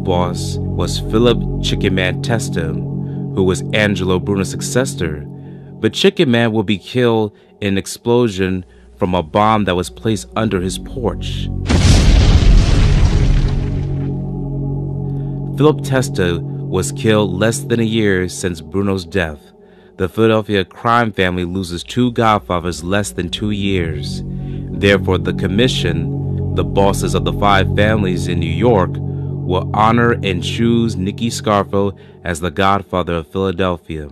boss was Philip Chicken Man Testa, who was Angelo Bruno's successor, but Chicken Man will be killed in an explosion from a bomb that was placed under his porch. Philip Testa was killed less than a year since Bruno's death. The Philadelphia crime family loses 2 godfathers less than 2 years. Therefore, the commission, the bosses of the 5 families in New York, will honor and choose Nicky Scarfo as the godfather of Philadelphia.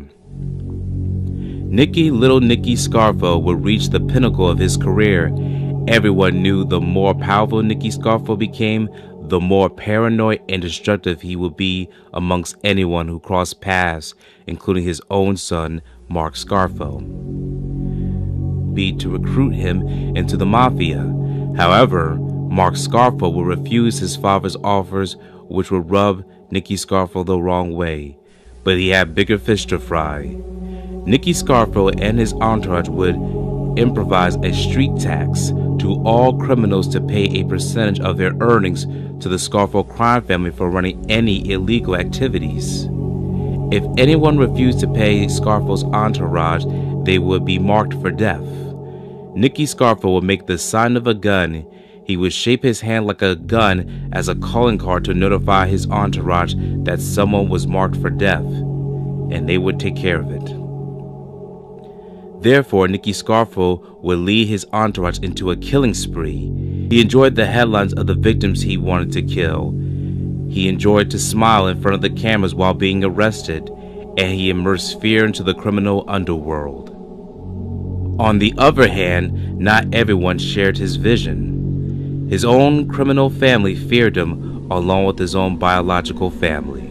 Little Nicky Scarfo would reach the pinnacle of his career. Everyone knew the more powerful Nicky Scarfo became, the more paranoid and destructive he would be amongst anyone who crossed paths, including his own son, Mark Scarfo, to recruit him into the mafia. However, Mark Scarfo would refuse his father's offers, which would rub Nicky Scarfo the wrong way, but he had bigger fish to fry. Nicky Scarfo and his entourage would improvise a street tax to all criminals to pay a percentage of their earnings to the Scarfo crime family for running any illegal activities. If anyone refused to pay Scarfo's entourage, they would be marked for death. Nicky Scarfo would make the sign of a gun. He would shape his hand like a gun as a calling card to notify his entourage that someone was marked for death, and they would take care of it. Therefore, Nicky Scarfo would lead his entourage into a killing spree. He enjoyed the headlines of the victims he wanted to kill. He enjoyed to smile in front of the cameras while being arrested, and he immersed fear into the criminal underworld. On the other hand, not everyone shared his vision. His own criminal family feared him, along with his own biological family.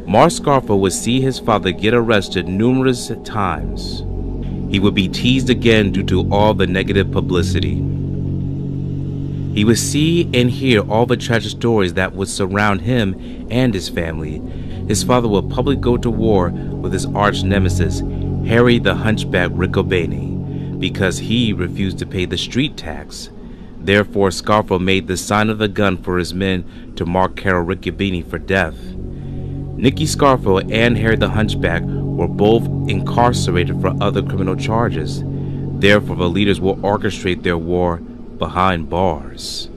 Mark Scarfo would see his father get arrested numerous times. He would be teased again due to all the negative publicity. He would see and hear all the tragic stories that would surround him and his family. His father would publicly go to war with his arch nemesis, Harry the Hunchback Riccobene, because he refused to pay the street tax. Therefore, Scarfo made the sign of the gun for his men to mark Carol Riccobene for death. Nicky Scarfo and Harry the Hunchback were both incarcerated for other criminal charges. Therefore, the leaders will orchestrate their war behind bars.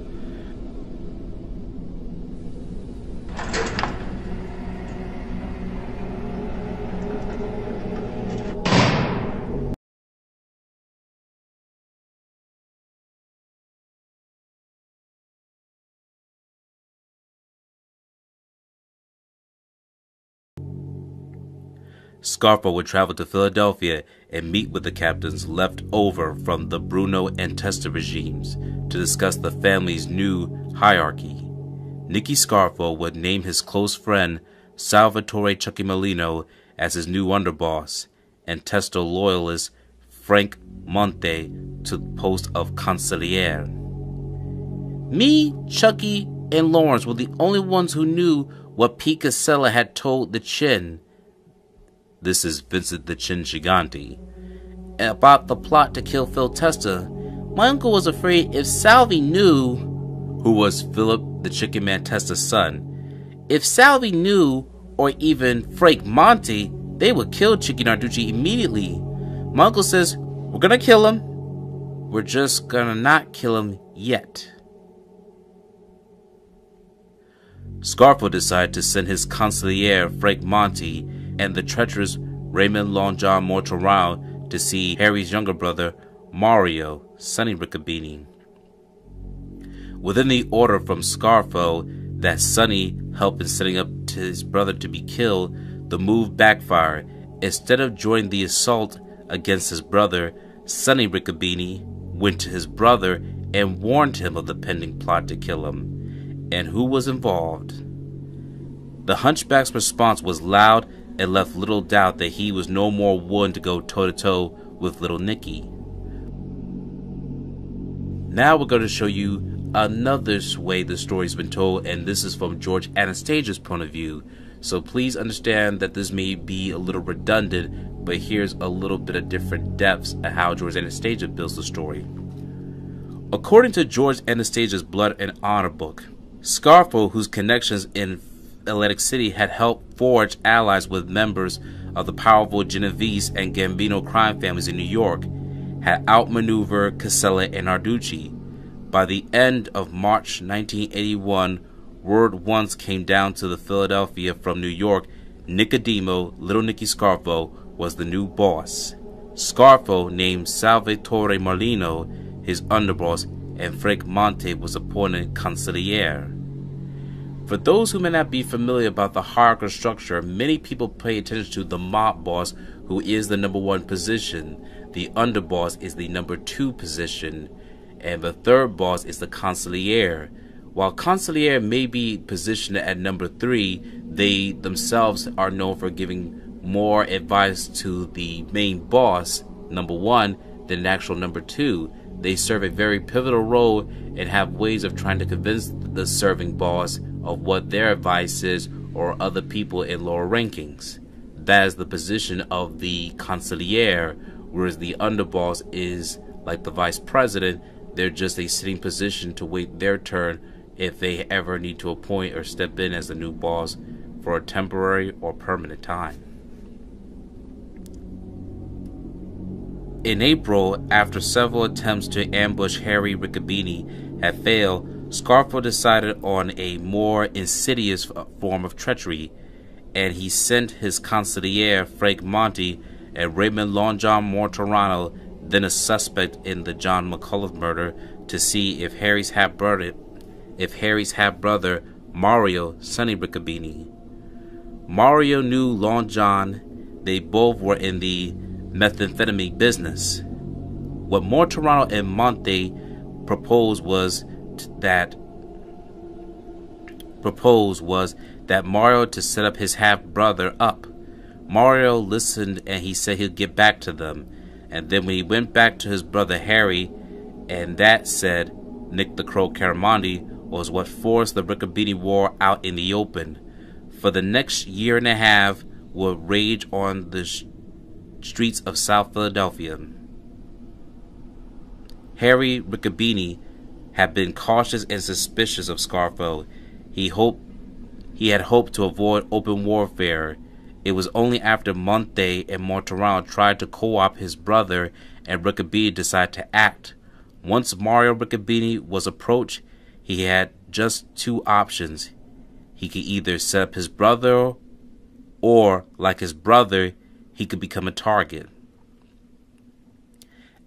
Scarfo would travel to Philadelphia and meet with the captains left over from the Bruno and Testa regimes to discuss the family's new hierarchy. Nicky Scarfo would name his close friend Salvatore Chucky Molino as his new underboss, and Testa loyalist Frank Monte to the post of consigliere. Me, Chucky, and Lawrence were the only ones who knew what Pete Casella had told the Chin. This is Vincent the Chin Gigante. About the plot to kill Phil Testa. My uncle was afraid if Salvi knew, who was Philip the Chicken Man Testa's son, if Salvi knew, or even Frank Monte, they would kill Chicky Narducci immediately. My uncle says, we're gonna kill him. We're just gonna not kill him yet. Scarfo decided to send his consigliere Frank Monte and the treacherous Raymond Long John Mortorao to see Harry's younger brother, Mario, Sonny Riccobene. Within the order from Scarfo that Sonny helped in setting up to his brother to be killed, the move backfired. Instead of joining the assault against his brother, Sonny Riccobene went to his brother and warned him of the pending plot to kill him, and who was involved. The Hunchback's response was loud and left little doubt that he was no more willing to go toe-to-toe with little Nicky. Now we're going to show you another way the story's been told, and this is from George Anastasia's point of view. So please understand that this may be a little redundant, but here's a little bit of different depths of how George Anastasia builds the story. According to George Anastasia's Blood and Honor book, Scarfo, whose connections in Atlantic City had helped forge allies with members of the powerful Genovese and Gambino crime families in New York, had outmaneuvered Casella and Narducci. By the end of March 1981, word once came down to the Philadelphia from New York, Nicodemo, Little Nicky Scarfo, was the new boss. Scarfo named Salvatore Marlino his underboss, and Frank Monte was appointed consigliere. For those who may not be familiar about the hierarchical structure, many people pay attention to the mob boss, who is the number 1 position. The underboss is the number 2 position, and the third boss is the consigliere. While consigliere may be positioned at number 3, they themselves are known for giving more advice to the main boss, number 1, than the actual number 2. They serve a very pivotal role and have ways of trying to convince the serving boss of what their advice is, or other people in lower rankings. That is the position of the consigliere, whereas the underboss is like the vice president. They're just a sitting position to wait their turn if they ever need to appoint or step in as the new boss for a temporary or permanent time. In April, after several attempts to ambush Harry Riccobene had failed, Scarfo decided on a more insidious form of treachery, and he sent his consigliere Frank Monte and Raymond Long John Mortorano, then a suspect in the John McCullough murder, to see if Harry's half-brother Mario, Sonny Riccobene. Mario knew Long John. They both were in the methamphetamine business. What Mortorano and Monte proposed was that Mario to set up his half-brother up. Mario listened, and he said he'd get back to them. And then when he went back to his brother Harry, and that said, Nick the Crow Caramondi, was what forced the Riccobene War out in the open. For the next year and a half would rage on the streets of South Philadelphia. Harry Riccobene had been cautious and suspicious of Scarfo. He had hoped to avoid open warfare. It was only after Monte and Mortorano tried to co-opt his brother and Riccobene decided to act. Once Mario Riccobene was approached, he had just 2 options. He could either set up his brother, or, like his brother, he could become a target.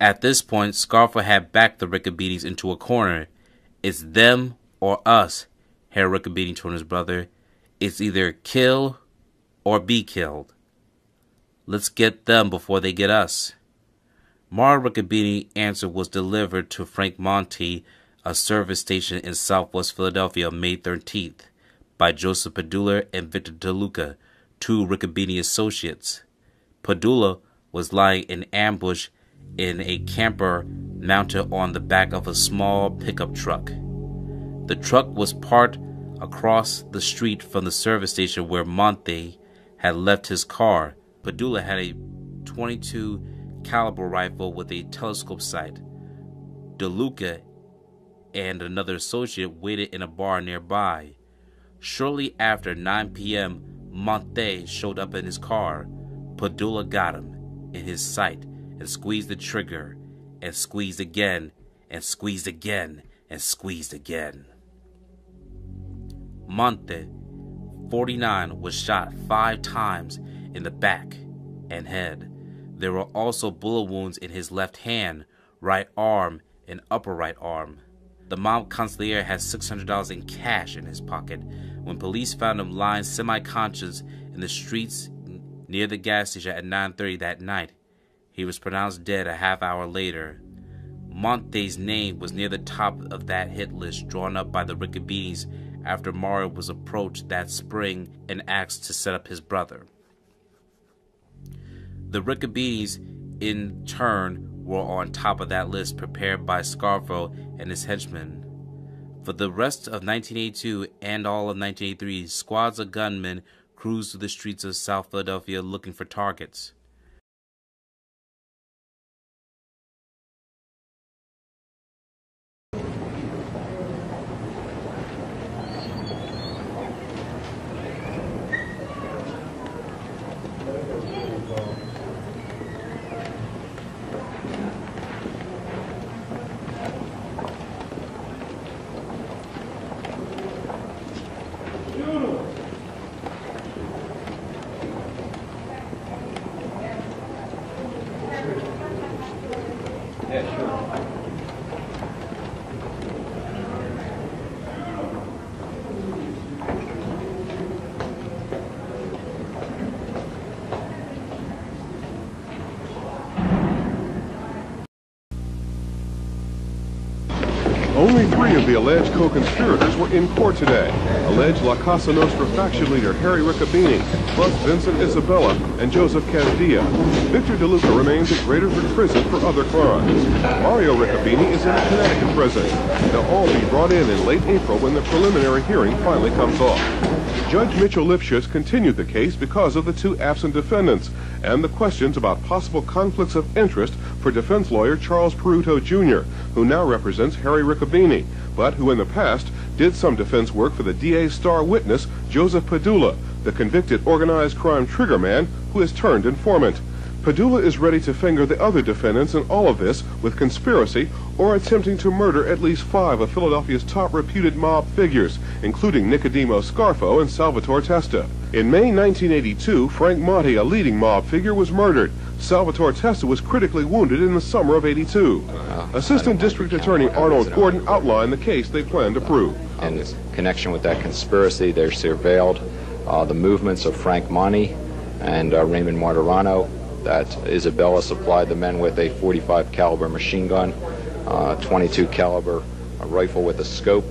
At this point, Scarfo had backed the Riccobenes into a corner. It's them or us, Harry Riccobene told his brother. It's either kill or be killed. Let's get them before they get us. Mario Riccobene's answer was delivered to Frank Monte, a service station in southwest Philadelphia, on May 13th, by Joseph Padula and Victor DeLuca, 2 Riccobene associates. Padula was lying in ambush in a camper mounted on the back of a small pickup truck. The truck was parked across the street from the service station where Monte had left his car. Padula had a .22 caliber rifle with a telescope sight. DeLuca and another associate waited in a bar nearby. Shortly after 9 p.m., Monte showed up in his car. Padula got him in his sight and squeezed the trigger, and squeezed again, and squeezed again, and squeezed again. Monte, 49, was shot 5 times in the back and head. There were also bullet wounds in his left hand, right arm, and upper right arm. The mob consigliere had $600 in cash in his pocket when police found him lying semi-conscious in the streets near the gas station at 9:30 that night. He was pronounced dead a half hour later. Monte's name was near the top of that hit list drawn up by the Riccobenes after Mario was approached that spring and asked to set up his brother. The Riccobenes, in turn, were on top of that list prepared by Scarfo and his henchmen. For the rest of 1982 and all of 1983, squads of gunmen cruised through the streets of South Philadelphia looking for targets. Yeah, sure. Only 3 of the alleged co-conspirators were in court today. Alleged La Casa Nostra faction leader Harry Riccobene, plus Vincent Isabella and Joseph Casdia. Victor DeLuca remains at Graterford Prison for other crimes. Mario Riccobene is in a Connecticut prison. They'll all be brought in late April when the preliminary hearing finally comes off. Judge Mitchell Lipschutz continued the case because of the 2 absent defendants and the questions about possible conflicts of interest for defense lawyer Charles Peruto Jr., who now represents Harry Riccobene, but who in the past did some defense work for the DA's star witness, Joseph Padula, the convicted organized crime triggerman who has turned informant. Padula is ready to finger the other defendants in all of this with conspiracy or attempting to murder at least 5 of Philadelphia's top reputed mob figures, including Nicodemo Scarfo and Salvatore Testa. In May 1982, Frank Monti, a leading mob figure, was murdered. Salvatore Testa was critically wounded in the summer of '82. Assistant District Attorney Arnold Gordon outlined the case they plan to prove. In connection with that conspiracy, they surveilled the movements of Frank Monti and Raymond Martirano, that Isabella supplied the men with a .45 caliber machine gun, 22 caliber rifle with a scope,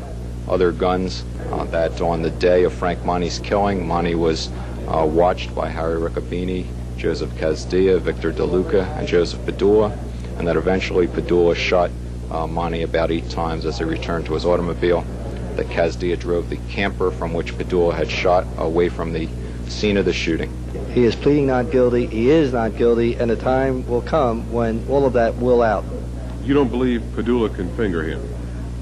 other guns, that on the day of Frank Monti's killing, Monti was watched by Harry Riccobene, Joseph Casdia, Victor DeLuca, and Joseph Padula, and that eventually Padula shot Monti about 8 times as he returned to his automobile. That Casdia drove the camper from which Padula had shot away from the scene of the shooting. He is pleading not guilty, he is not guilty, and the time will come when all of that will out. You don't believe Padula can finger him?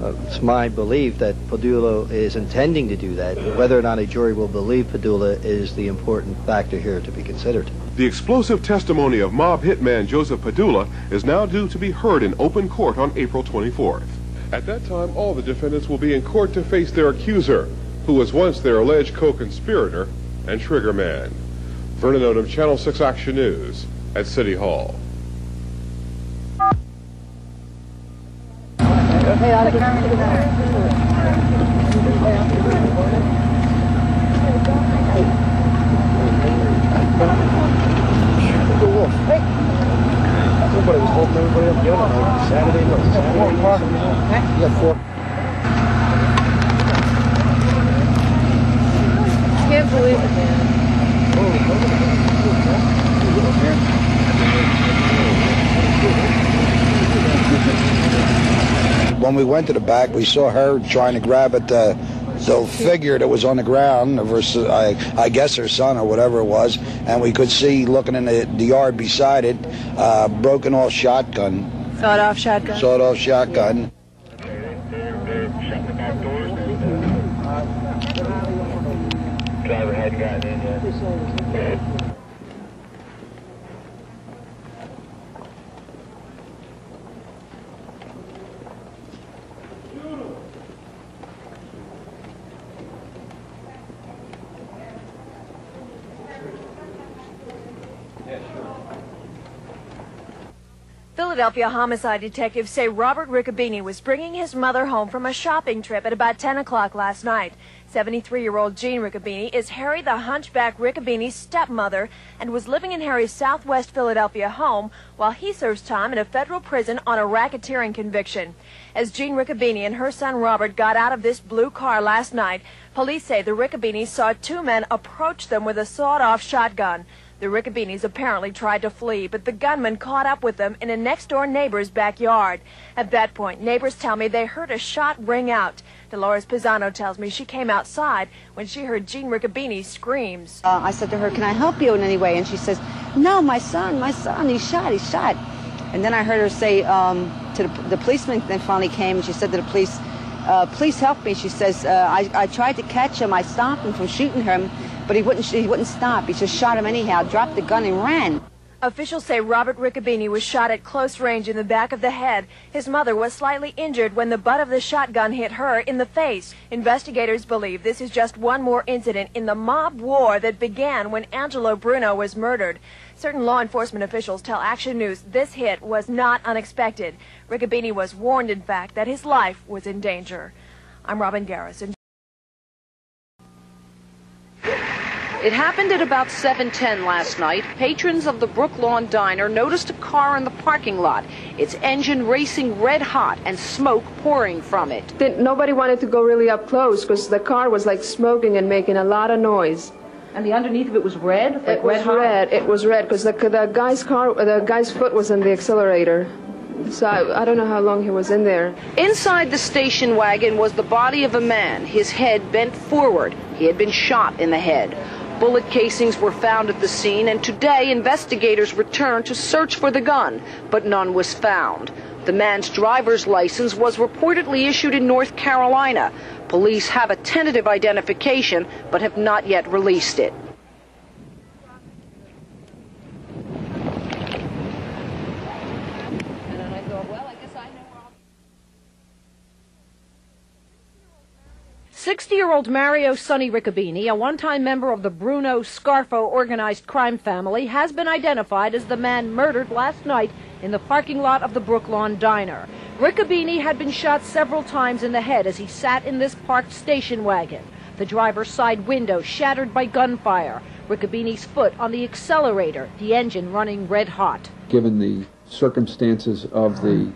It's my belief that Padula is intending to do that. Whether or not a jury will believe Padula is the important factor here to be considered. The explosive testimony of mob hitman Joseph Padula is now due to be heard in open court on April 24th. At that time, all the defendants will be in court to face their accuser, who was once their alleged co-conspirator and triggerman. Vernon Odom, Channel 6 Action News at City Hall. Everybody was holding everybody up the other night. Saturday. Yeah, 4. Can't believe it, man. When we went to the back, we saw her trying to grab at the figure that was on the ground of her, I guess her son or whatever it was, and we could see, looking in the yard beside it, broken off shotgun. Sawed-off shotgun? Sawed-off shotgun. Driver hadn't gotten in yet. Philadelphia homicide detectives say Robert Riccobene was bringing his mother home from a shopping trip at about 10 o'clock last night. 73-year-old Jean Riccobene is Harry the Hunchback Riccobene's stepmother and was living in Harry's southwest Philadelphia home while he serves time in a federal prison on a racketeering conviction. As Jean Riccobene and her son Robert got out of this blue car last night, police say the Riccobenes saw 2 men approach them with a sawed-off shotgun. The Riccobenes apparently tried to flee, but the gunman caught up with them in a next-door neighbor's backyard. At that point, neighbors tell me they heard a shot ring out. Dolores Pisano tells me she came outside when she heard Jean Riccobene's screams. I said to her, "Can I help you in any way?" And she says, "No, my son, he's shot. And then I heard her say to the policeman then finally came, and she said to the police, "Please help me." She says, I tried to catch him. I stopped him from shooting him, but he wouldn't stop. He just shot him anyhow, dropped the gun and ran. Officials say Robert Riccobene was shot at close range in the back of the head. His mother was slightly injured when the butt of the shotgun hit her in the face. Investigators believe this is just one more incident in the mob war that began when Angelo Bruno was murdered. Certain law enforcement officials tell Action News this hit was not unexpected. Riccobene was warned, in fact, that his life was in danger. I'm Robin Garrison. It happened at about 7:10 last night. Patrons of the Brooklawn Diner noticed a car in the parking lot, its engine racing red hot and smoke pouring from it. Nobody wanted to go really up close because the car was like smoking and making a lot of noise. And the underneath of it was red? It was red. It was red because the guy's foot was in the accelerator. So I don't know how long he was in there. Inside the station wagon was the body of a man, his head bent forward. He had been shot in the head. Bullet casings were found at the scene, and today investigators returned to search for the gun, but none was found. The man's driver's license was reportedly issued in North Carolina. Police have a tentative identification, but have not yet released it. 60-year-old Mario Sonny Riccobene, a one-time member of the Bruno Scarfo organized crime family, has been identified as the man murdered last night in the parking lot of the Brooklawn Diner. Riccobene had been shot several times in the head as he sat in this parked station wagon. The driver's side window shattered by gunfire. Riccobene's foot on the accelerator, the engine running red hot. Given the circumstances of the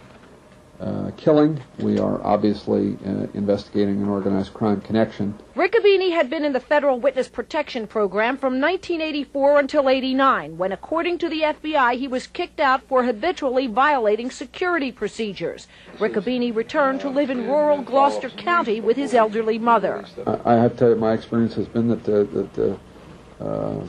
killing, we are obviously investigating an organized crime connection. Riccobene had been in the federal witness protection program from 1984 until '89, when, according to the FBI, he was kicked out for habitually violating security procedures. Riccobene returned to live in rural Gloucester County with his elderly mother. I have to tell you, my experience has been that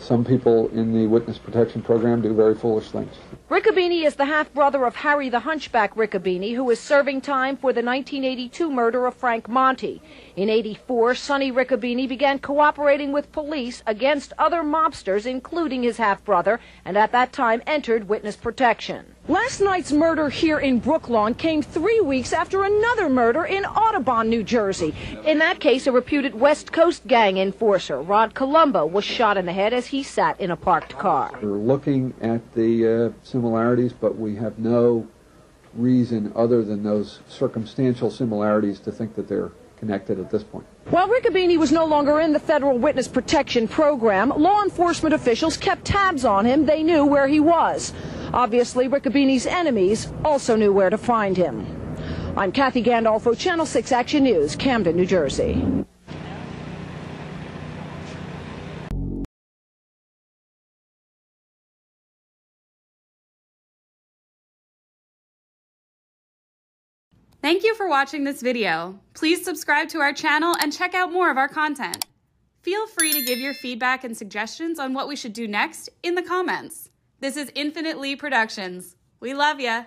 some people in the witness protection program do very foolish things. Riccobene is the half-brother of Harry the Hunchback Riccobene, who is serving time for the 1982 murder of Frank Monty. In '84, Sonny Riccobene began cooperating with police against other mobsters, including his half-brother, and at that time entered witness protection. Last night's murder here in Brooklawn came 3 weeks after another murder in Audubon, New Jersey. In that case, a reputed West Coast gang enforcer, Rod Colombo, was shot in the head as he sat in a parked car. We're looking at the similarities, but we have no reason other than those circumstantial similarities to think that they're connected at this point. While Riccobene was no longer in the federal witness protection program, law enforcement officials kept tabs on him. They knew where he was. Obviously, Riccobene's enemies also knew where to find him. I'm Kathy Gandolfo, Channel 6 Action News, Camden, New Jersey. Thank you for watching this video. Please subscribe to our channel and check out more of our content. Feel free to give your feedback and suggestions on what we should do next in the comments. This is Infinite Lee Productions. We love ya!